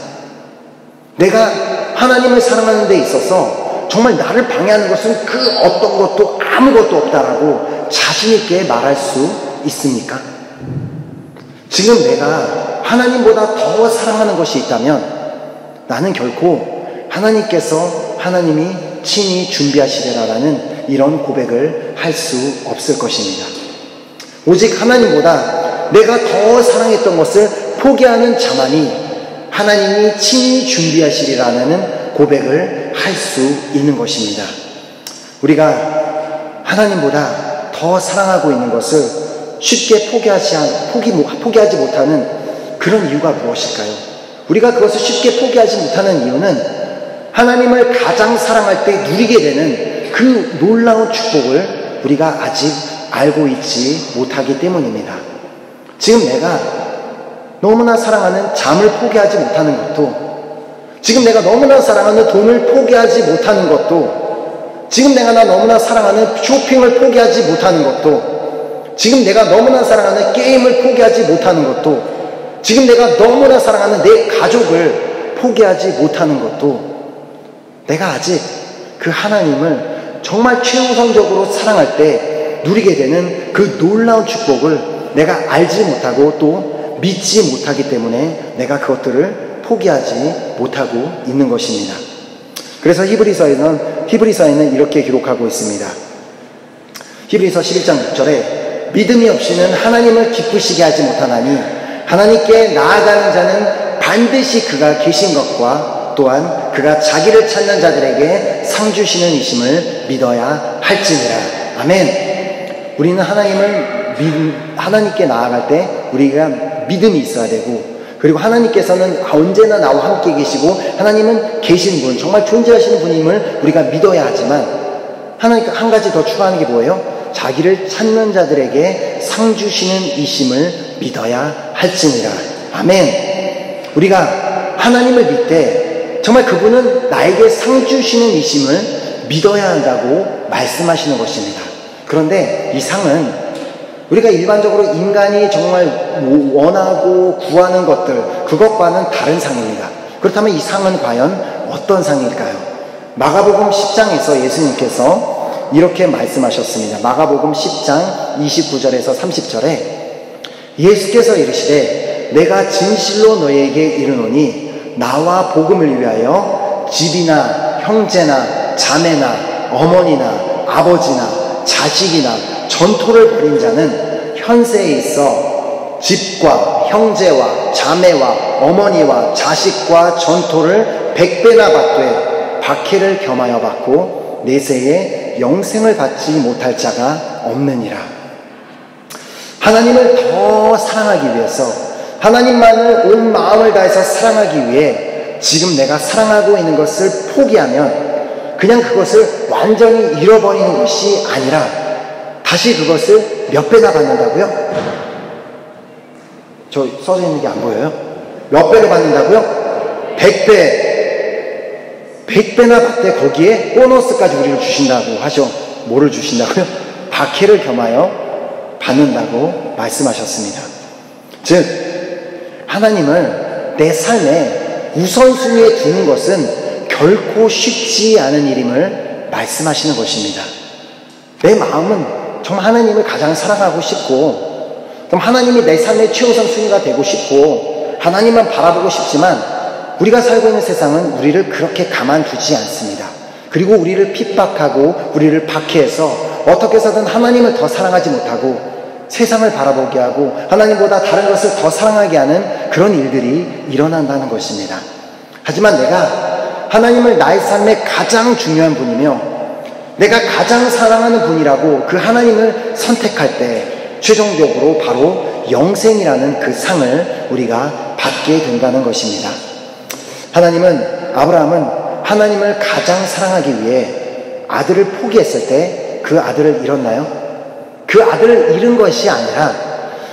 내가 하나님을 사랑하는 데 있어서 정말 나를 방해하는 것은 그 어떤 것도 아무것도 없다라고 자신 있게 말할 수 있습니까? 지금 내가 하나님보다 더 사랑하는 것이 있다면 나는 결코 하나님이 친히 준비하시리라라는 이런 고백을 할 수 없을 것입니다. 오직 하나님보다 내가 더 사랑했던 것을 포기하는 자만이 하나님이 친히 준비하시리라는 고백을 할 수 있는 것입니다. 우리가 하나님보다 더 사랑하고 있는 것을 쉽게 포기하지 못하는 그런 이유가 무엇일까요? 우리가 그것을 쉽게 포기하지 못하는 이유는 하나님을 가장 사랑할 때 누리게 되는 그 놀라운 축복을 우리가 아직 알고 있지 못하기 때문입니다. 지금 내가 너무나 사랑하는 잠을 포기하지 못하는 것도, 지금 내가 너무나 사랑하는 돈을 포기하지 못하는 것도, 지금 내가 너무나 사랑하는 쇼핑을 포기하지 못하는 것도, 지금 내가 너무나 사랑하는 게임을 포기하지 못하는 것도, 지금 내가 너무나 사랑하는 내 가족을 포기하지 못하는 것도, 내가 아직 그 하나님을 정말 최우선적으로 사랑할 때 누리게 되는 그 놀라운 축복을 내가 알지 못하고 또 믿지 못하기 때문에 내가 그것들을 포기하지 못하고 있는 것입니다. 그래서 히브리서에는 이렇게 기록하고 있습니다. 히브리서 11장 6절에 믿음이 없이는 하나님을 기쁘시게 하지 못하나니 하나님께 나아가는 자는 반드시 그가 계신 것과 또한 그가 자기를 찾는 자들에게 상 주시는 이심을 믿어야 할지니라. 아멘. 우리는 하나님께 나아갈 때 우리가 믿음이 있어야 되고, 그리고 하나님께서는 언제나 나와 함께 계시고 하나님은 계신 분, 정말 존재하시는 분임을 우리가 믿어야 하지만 하나님 한 가지 더 추가하는 게 뭐예요? 자기를 찾는 자들에게 상 주시는 이심을 믿어야 할지니라. 아멘. 우리가 하나님을 믿을 때 정말 그분은 나에게 상 주시는 이심을 믿어야 한다고 말씀하시는 것입니다. 그런데 이 상은 우리가 일반적으로 인간이 정말 원하고 구하는 것들, 그것과는 다른 상입니다. 그렇다면 이 상은 과연 어떤 상일까요? 마가복음 10장에서 예수님께서 이렇게 말씀하셨습니다. 마가복음 10장 29절에서 30절에 예수께서 이르시되 내가 진실로 너희에게 이르노니 나와 복음을 위하여 집이나 형제나 자매나 어머니나 아버지나 자식이나 전토를 벌인 자는 현세에 있어 집과 형제와 자매와 어머니와 자식과 전토를 100배나 받되 박해를 겸하여 받고 내세에 영생을 받지 못할 자가 없느니라. 하나님을 더 사랑하기 위해서, 하나님만을 온 마음을 다해서 사랑하기 위해 지금 내가 사랑하고 있는 것을 포기하면 그냥 그것을 완전히 잃어버리는 것이 아니라 다시 그것을 몇 배나 받는다고요? 저 써져 있는 게 안 보여요? 몇 배로 받는다고요? 100배. 100배나 받되 거기에 보너스까지 우리를 주신다고 하죠. 뭐를 주신다고요? 박해를 겸하여 받는다고 말씀하셨습니다. 즉 하나님을 내 삶에 우선순위에 두는 것은 결코 쉽지 않은 일임을 말씀하시는 것입니다. 내 마음은 정말 하나님을 가장 사랑하고 싶고, 그럼 하나님이 내 삶의 최우선 순위가 되고 싶고 하나님만 바라보고 싶지만 우리가 살고 있는 세상은 우리를 그렇게 가만두지 않습니다. 그리고 우리를 핍박하고 우리를 박해해서 어떻게 해서든 하나님을 더 사랑하지 못하고 세상을 바라보게 하고 하나님보다 다른 것을 더 사랑하게 하는 그런 일들이 일어난다는 것입니다. 하지만 내가 하나님을 나의 삶의 가장 중요한 분이며 내가 가장 사랑하는 분이라고 그 하나님을 선택할 때 최종적으로 바로 영생이라는 그 상을 우리가 받게 된다는 것입니다. 아브라함은 하나님을 가장 사랑하기 위해 아들을 포기했을 때 그 아들을 잃었나요? 그 아들을 잃은 것이 아니라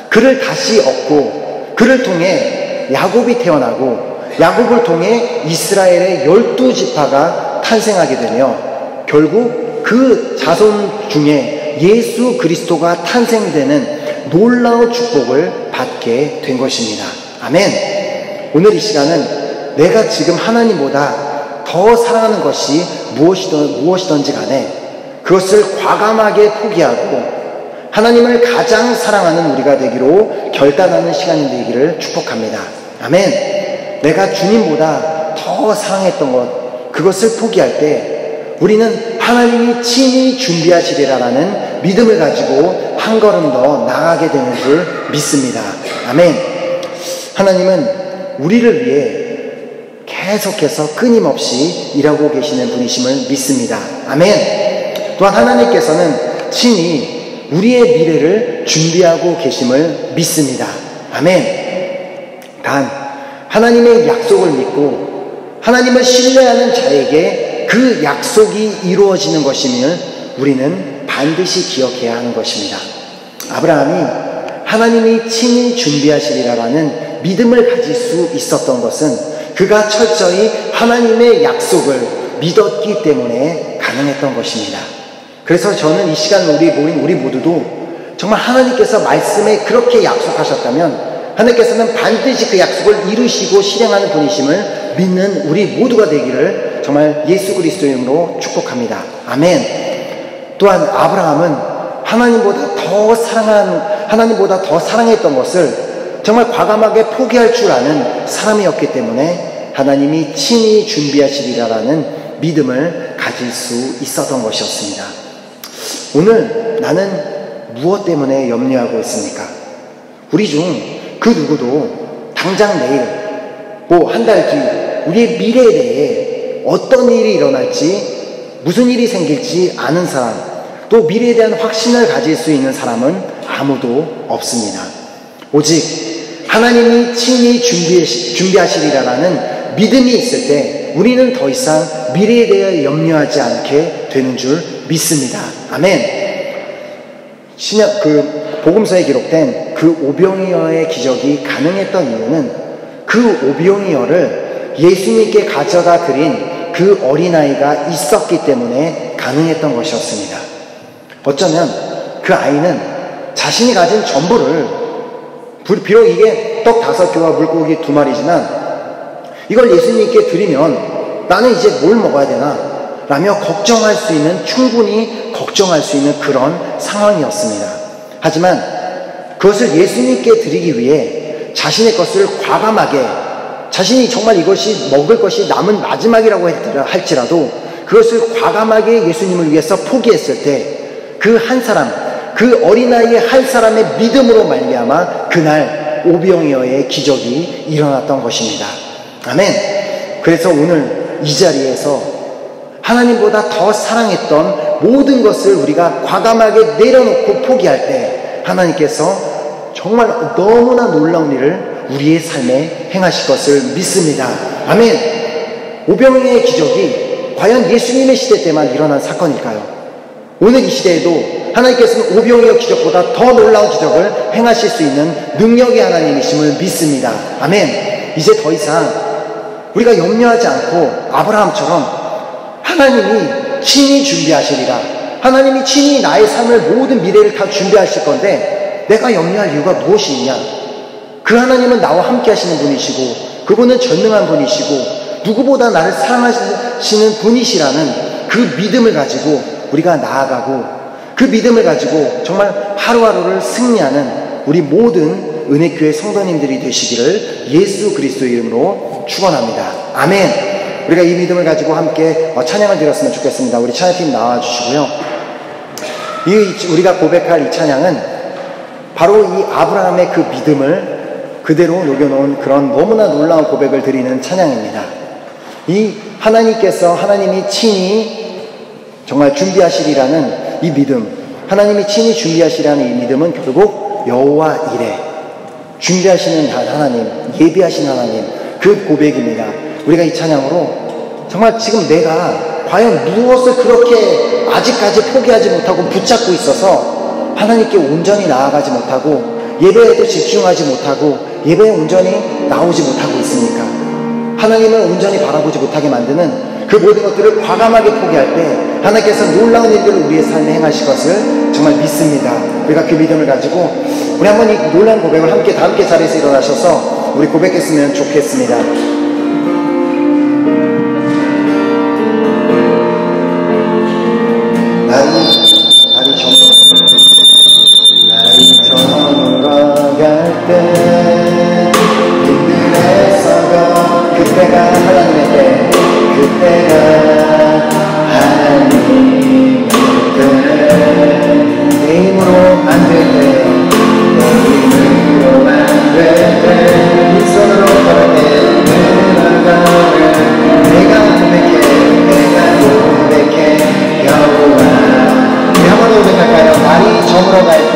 그를 다시 얻고 그를 통해 야곱이 태어나고 야곱을 통해 이스라엘의 12지파가 탄생하게 되며 결국 그 자손 중에 예수 그리스도가 탄생되는 놀라운 축복을 받게 된 것입니다. 아멘. 오늘 이 시간은 내가 지금 하나님보다 더 사랑하는 것이 무엇이든지 간에 그것을 과감하게 포기하고 하나님을 가장 사랑하는 우리가 되기로 결단하는 시간이 되기를 축복합니다. 아멘. 내가 주님보다 더 사랑했던 것, 그것을 포기할 때 우리는 하나님이 친히 준비하시리라라는 믿음을 가지고 한 걸음 더 나아가게 되는 줄 믿습니다. 아멘. 하나님은 우리를 위해 계속해서 끊임없이 일하고 계시는 분이심을 믿습니다. 아멘. 또한 하나님께서는 친히 우리의 미래를 준비하고 계심을 믿습니다. 아멘. 단 하나님의 약속을 믿고 하나님을 신뢰하는 자에게 그 약속이 이루어지는 것임을 우리는 반드시 기억해야 하는 것입니다. 아브라함이 하나님이 친히 준비하시리라라는 믿음을 가질 수 있었던 것은 그가 철저히 하나님의 약속을 믿었기 때문에 가능했던 것입니다. 그래서 저는 이 시간 우리 모두도 정말 하나님께서 말씀에 그렇게 약속하셨다면 하나님께서는 반드시 그 약속을 이루시고 실행하는 분이심을 믿는 우리 모두가 되기를 정말 예수 그리스도의 이름으로 축복합니다. 아멘. 또한 아브라함은 하나님보다 더 사랑했던 것을 정말 과감하게 포기할 줄 아는 사람이었기 때문에 하나님이 친히 준비하시리라라는 믿음을 가질 수 있었던 것이었습니다. 오늘 나는 무엇 때문에 염려하고 있습니까? 우리 중 그 누구도 당장 내일, 한 달 뒤 우리의 미래에 대해 어떤 일이 일어날지, 무슨 일이 생길지 아는 사람, 또 미래에 대한 확신을 가질 수 있는 사람은 아무도 없습니다. 오직 하나님이 친히 준비하시리라라는 믿음이 있을 때 우리는 더 이상 미래에 대해 염려하지 않게 되는 줄 믿습니다. 아멘. 복음서에 기록된 그 오병이어의 기적이 가능했던 이유는 그 오병이어를 예수님께 가져다 드린 그 어린아이가 있었기 때문에 가능했던 것이었습니다. 어쩌면 그 아이는 자신이 가진 전부를, 비록 이게 떡 5개와 물고기 2마리지만 이걸 예수님께 드리면 나는 이제 뭘 먹어야 되나 라며 충분히 걱정할 수 있는 그런 상황이었습니다. 하지만 그것을 예수님께 드리기 위해 자신의 것을 과감하게, 자신이 정말 이것이 먹을 것이 남은 마지막이라고 할지라도 그것을 과감하게 예수님을 위해서 포기했을 때 그 한 사람, 그 어린아이의 한 사람의 믿음으로 말미암아 그날 오병이어의 기적이 일어났던 것입니다. 아멘. 그래서 오늘 이 자리에서 하나님보다 더 사랑했던 모든 것을 우리가 과감하게 내려놓고 포기할 때 하나님께서 정말 너무나 놀라운 일을 우리의 삶에 행하실 것을 믿습니다. 아멘. 오병이어의 기적이 과연 예수님의 시대 때만 일어난 사건일까요? 오늘 이 시대에도 하나님께서는 오병이어 기적보다 더 놀라운 기적을 행하실 수 있는 능력의 하나님이심을 믿습니다. 아멘. 이제 더 이상 우리가 염려하지 않고 아브라함처럼 하나님이 친히 준비하시리라, 하나님이 친히 나의 삶을 모든 미래를 다 준비하실 건데 내가 염려할 이유가 무엇이 있냐? 그 하나님은 나와 함께 하시는 분이시고 그분은 전능한 분이시고 누구보다 나를 사랑하시는 분이시라는 그 믿음을 가지고 우리가 나아가고 그 믿음을 가지고 정말 하루하루를 승리하는 우리 모든 은혜교회 성도님들이 되시기를 예수 그리스도의 이름으로 축원합니다. 아멘. 우리가 이 믿음을 가지고 함께 찬양을 드렸으면 좋겠습니다. 우리 찬양팀 나와주시고요. 우리가 고백할 이 찬양은 바로 이 아브라함의 그 믿음을 그대로 녹여놓은 그런 너무나 놀라운 고백을 드리는 찬양입니다. 이 하나님이 친히 정말 준비하시리라는 이 믿음, 하나님이 친히 준비하시리라는 이 믿음은 결국 여호와 이레, 준비하시는 하나님, 예비하신 하나님, 그 고백입니다. 우리가 이 찬양으로 정말 지금 내가 과연 무엇을 그렇게 아직까지 포기하지 못하고 붙잡고 있어서 하나님께 온전히 나아가지 못하고 예배에도 집중하지 못하고 예배에 온전히 나오지 못하고 있습니까? 하나님을 온전히 바라보지 못하게 만드는 그 모든 것들을 과감하게 포기할 때 하나님께서 놀라운 일들을 우리의 삶에 행하실 것을 정말 믿습니다. 우리가 그 믿음을 가지고 우리 한번 이 놀라운 고백을 다 함께 자리에서 일어나셔서 우리 고백했으면 좋겠습니다. 날이 저물어갈 때 힘들어서 그때가 하나님의 때, 그때가 하나님의 때, 내 힘으로 안 될 때, 내 힘으로 안 될 때, 네 손으로 걸을 때, 내가 고백해 여호와. 우리 한 번 더 고백할까요? 날이 저물어갈 때,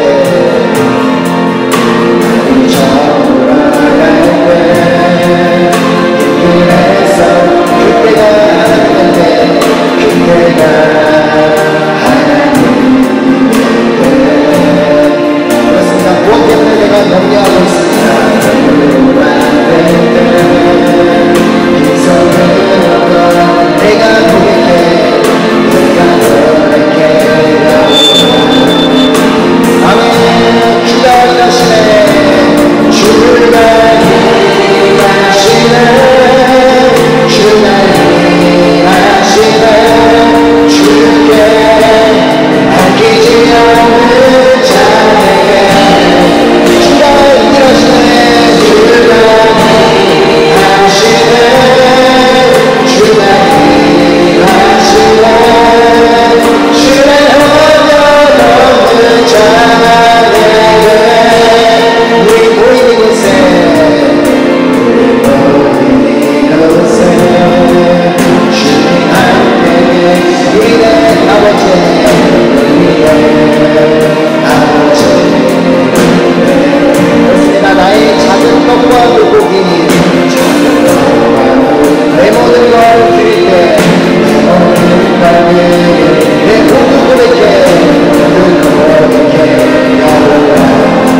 날이 저물어갈 때, 그래서 그때가 하나님의 때, 그때가 하나님의 때. 그렇습니다. 무엇 때문에 내가 염려하고 있습니다. 내가 고백해 아멘. 주가 일하시네, 주가 일하시네, 주가 일하시네, 주께 아끼지 않는 자에게 주가 일하시네, 주가 일하시네, 주가 일하시네, 주의 우리 모인 이곳에 주님 함께 우리의 아버지 그렇습니다. 나의 작은 것과 물고기 내 모든 걸 드릴 때 내 모든 고백해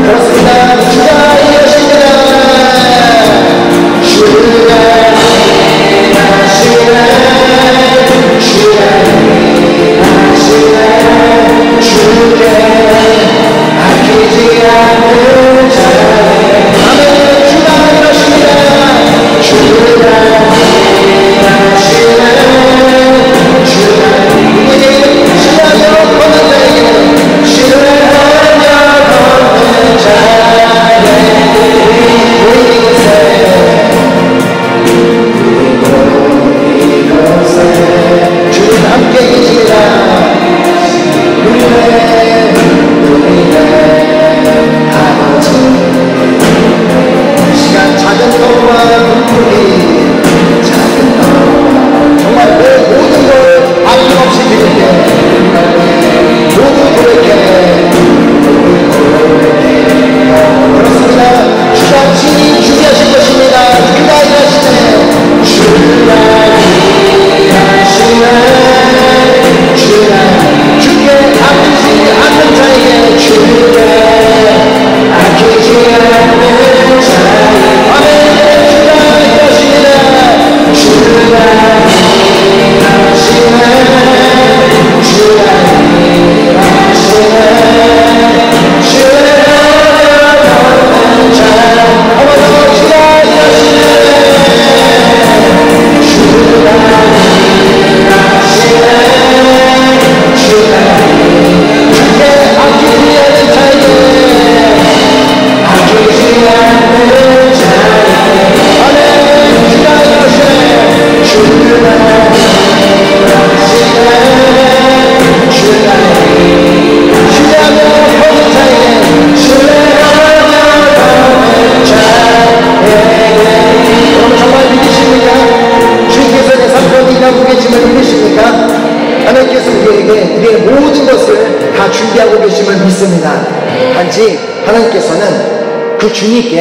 그렇습니다. 주가 일하십니다. 주가 일하시네, 주가 일하시네, 주께 아끼지 않는 자에 아멘. 주가 일하십니다. 주가 일하시네, 주가 우리에게 신뢰하며 걷는 자에게는 신뢰하며 걷는 자에게 우리 이곳에 주님 우리의 아버지, 이 시간 작은 것과 눈물이 작은 것 정말 내 모든 걸 아낌없이 드릴게. 모두 고백해. 그렇습니다. 주가 친히 준비하실 것입니다. 주가 일하시네. 주가 일하시네. 주께 아끼지 않는 자에게 주께 아끼지 않는 자에게 아멘. 주가 일하시네. 주가 일하시네. 주가 일하시네. 주가 일하는 자 어머나 주가 일하시네. 주가 일하시네. 주가 주께 아끼지 않는 자에게 아끼지 않는 자에게 아멘. 주가 일하시네. 주가 신뢰하며 보는 자에게 신뢰하며 보는 자에게 여러분 정말 믿으십니까? 주님께서 내 삶과 일하고 계심을 믿으십니까? 하나님께서 우리의 모든 것을 다 준비하고 계심을 믿습니다. 단지 하나님께서는 그 주님께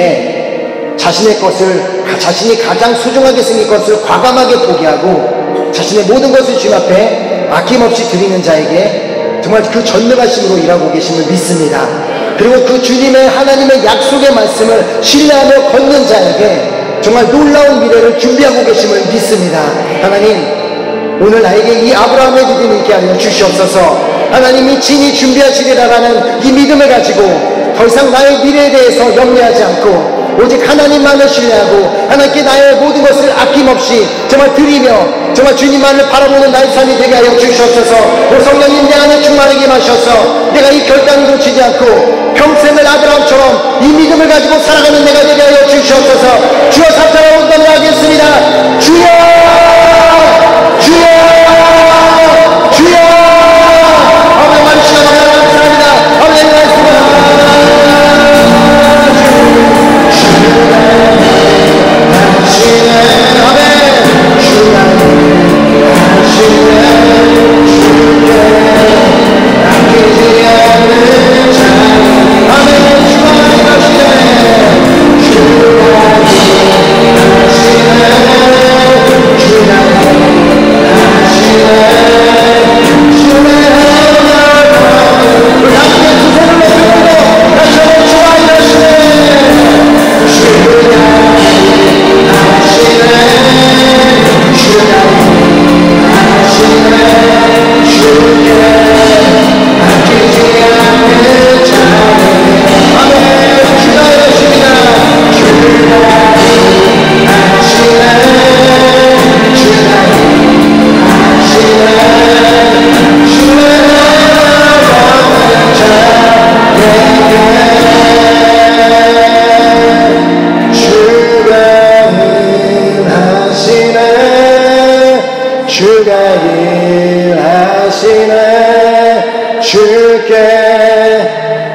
자신의 것을 자신이 가장 소중하게 생긴 것을 과감하게 포기하고 자신의 모든 것을 주님 앞에 아낌없이 드리는 자에게 정말 그 전능하심으로 일하고 계심을 믿습니다. 그리고 그 주님의 하나님의 약속의 말씀을 신뢰하며 걷는 자에게 정말 놀라운 미래를 준비하고 계심을 믿습니다. 하나님, 오늘 나에게 이 아브라함의 믿음이 있게 하여 주시옵소서. 하나님이 친히 준비하시리라라는 이 믿음을 가지고 더 이상 나의 미래에 대해서 염려하지 않고 오직 하나님만을 신뢰하고 하나님께 나의 모든 것을 아낌없이 정말 드리며 정말 주님만을 바라보는 나의 삶이 되게 하여 주시옵소서. 오 성령님, 내 안에 충만하게 마셔서 내가 이 결단을 놓치지 않고 평생을 아브라함처럼 이 믿음을 가지고 살아가는 내가 되게 하여 주시옵소서. 주여 삼사라 온전히 하겠습니다. 주여 주여 주여 아멘. 많은 시간 감사합니다. 아멘.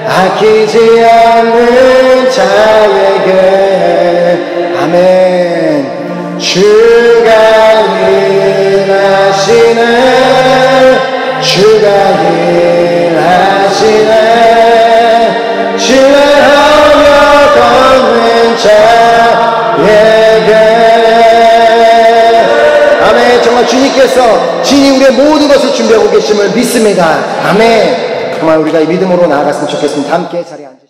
아끼지 않는 자에게 아멘. 주가 일하시네. 주가 일하시네. 신뢰하며 걷는 자에게 아멘. 정말 주님께서 친히 우리의 모든 것을 준비하고 계심을 믿습니다. 아멘. 정말 우리가 이 믿음으로 나아갔으면 좋겠습니다. 함께 자리에 앉아